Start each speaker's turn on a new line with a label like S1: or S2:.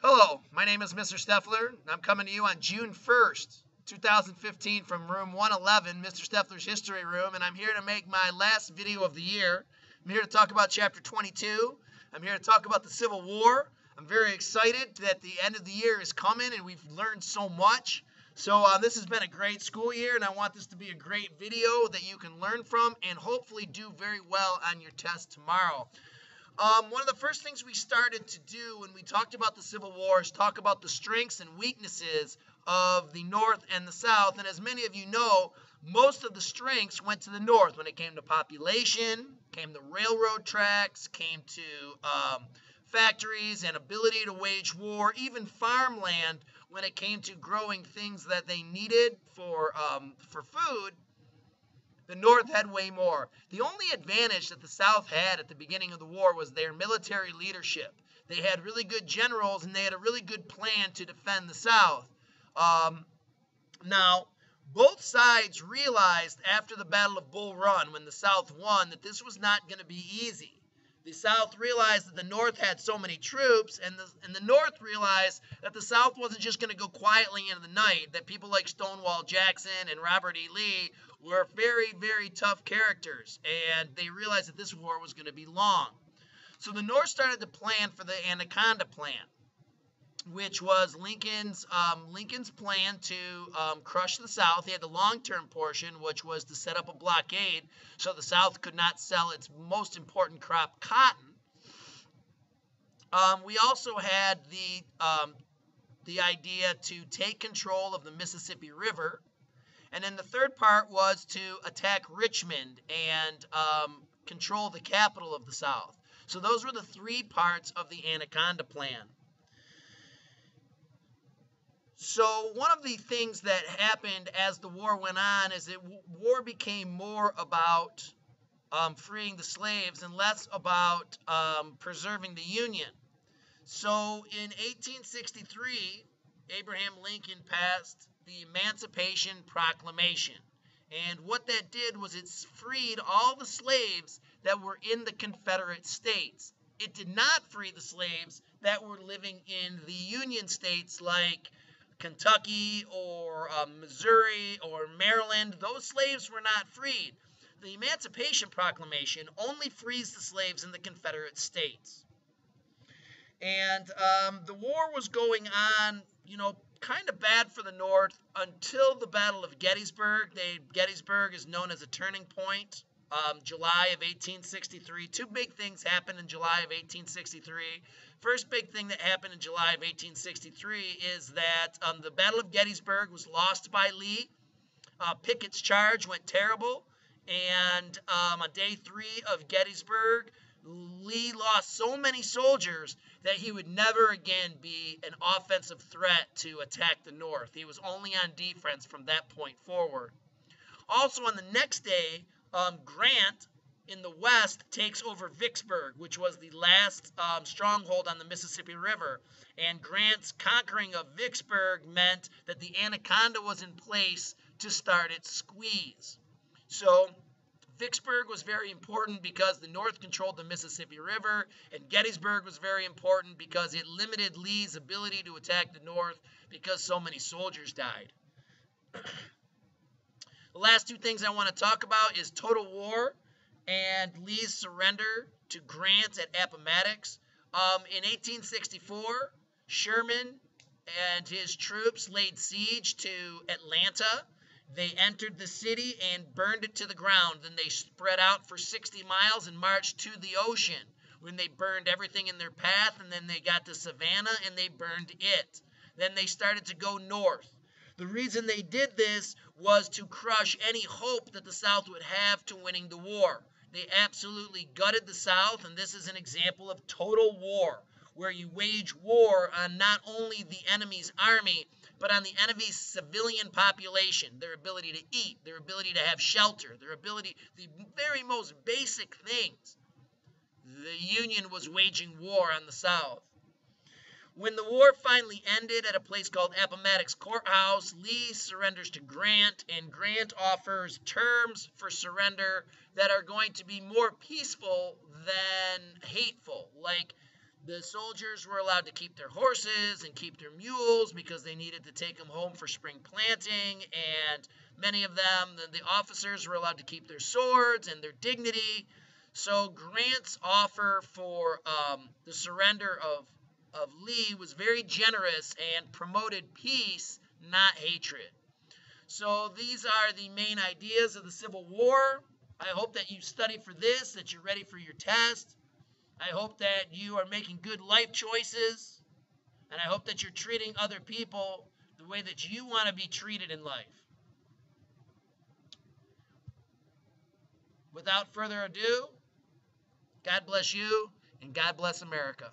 S1: Hello, my name is Mr. Steffler, and I'm coming to you on June 1st, 2015 from room 111, Mr. Steffler's History Room, and I'm here to make my last video of the year. I'm here to talk about Chapter 22. I'm here to talk about the Civil War. I'm very excited that the end of the year is coming and we've learned so much. So this has been a great school year, and I want this to be a great video that you can learn from and hopefully do very well on your test tomorrow. One of the first things we started to do when we talked about the Civil War is talk about the strengths and weaknesses of the North and the South. And as many of you know, most of the strengths went to the North when it came to population, came to railroad tracks, came to factories and ability to wage war, even farmland when it came to growing things that they needed for food. The North had way more. The only advantage that the South had at the beginning of the war was their military leadership. They had really good generals and they had a really good plan to defend the South. Now, both sides realized after the Battle of Bull Run, when the South won, that this was not going to be easy. The South realized that the North had so many troops, and the North realized that the South wasn't just going to go quietly into the night, that people like Stonewall Jackson and Robert E. Lee were very, very tough characters, and they realized that this war was going to be long. So the North started to plan for the Anaconda Plan, which was Lincoln's plan to crush the South. He had the long-term portion, which was to set up a blockade so the South could not sell its most important crop, cotton. We also had the idea to take control of the Mississippi River. And then the third part was to attack Richmond and control the capital of the South. So those were the three parts of the Anaconda Plan. So one of the things that happened as the war went on is that war became more about freeing the slaves and less about preserving the Union. So in 1863, Abraham Lincoln passed the Emancipation Proclamation. And what that did was it freed all the slaves that were in the Confederate States. It did not free the slaves that were living in the Union states like Kentucky or Missouri or Maryland. Those slaves were not freed. The Emancipation Proclamation only frees the slaves in the Confederate States. And the war was going on, kind of bad for the North until the Battle of Gettysburg. Gettysburg is known as a turning point. July of 1863. Two big things happened in July of 1863. First big thing that happened in July of 1863 is that the Battle of Gettysburg was lost by Lee. Pickett's charge went terrible, and on day 3 of Gettysburg, Lee lost so many soldiers that he would never again be an offensive threat to attack the North. He was only on defense from that point forward. Also on the next day, Grant in the west takes over Vicksburg, which was the last stronghold on the Mississippi River. And Grant's conquering of Vicksburg meant that the Anaconda was in place to start its squeeze. So Vicksburg was very important because the North controlled the Mississippi River, and Gettysburg was very important because it limited Lee's ability to attack the North because so many soldiers died. The last two things I want to talk about is total war and Lee's surrender to Grant at Appomattox. In 1864, Sherman and his troops laid siege to Atlanta. They entered the city and burned it to the ground. Then they spread out for 60 miles and marched to the ocean, when they burned everything in their path, and then they got to Savannah and they burned it. Then they started to go north. The reason they did this was to crush any hope that the South would have to winning the war. They absolutely gutted the South, and this is an example of total war, where you wage war on not only the enemy's army, but on the enemy's civilian population, their ability to eat, their ability to have shelter, the very most basic things. The Union was waging war on the South. When the war finally ended at a place called Appomattox Courthouse, Lee surrenders to Grant, and Grant offers terms for surrender that are going to be more peaceful than hateful. Like, The soldiers were allowed to keep their horses and keep their mules because they needed to take them home for spring planting, and many of them, the officers, were allowed to keep their swords and their dignity. So Grant's offer for the surrender of Lee was very generous and promoted peace, not hatred. So these are the main ideas of the Civil War. I hope that you study for this, that you're ready for your test. I hope that you are making good life choices, and I hope that you're treating other people the way that you want to be treated in life. Without further ado, God bless you, and God bless America.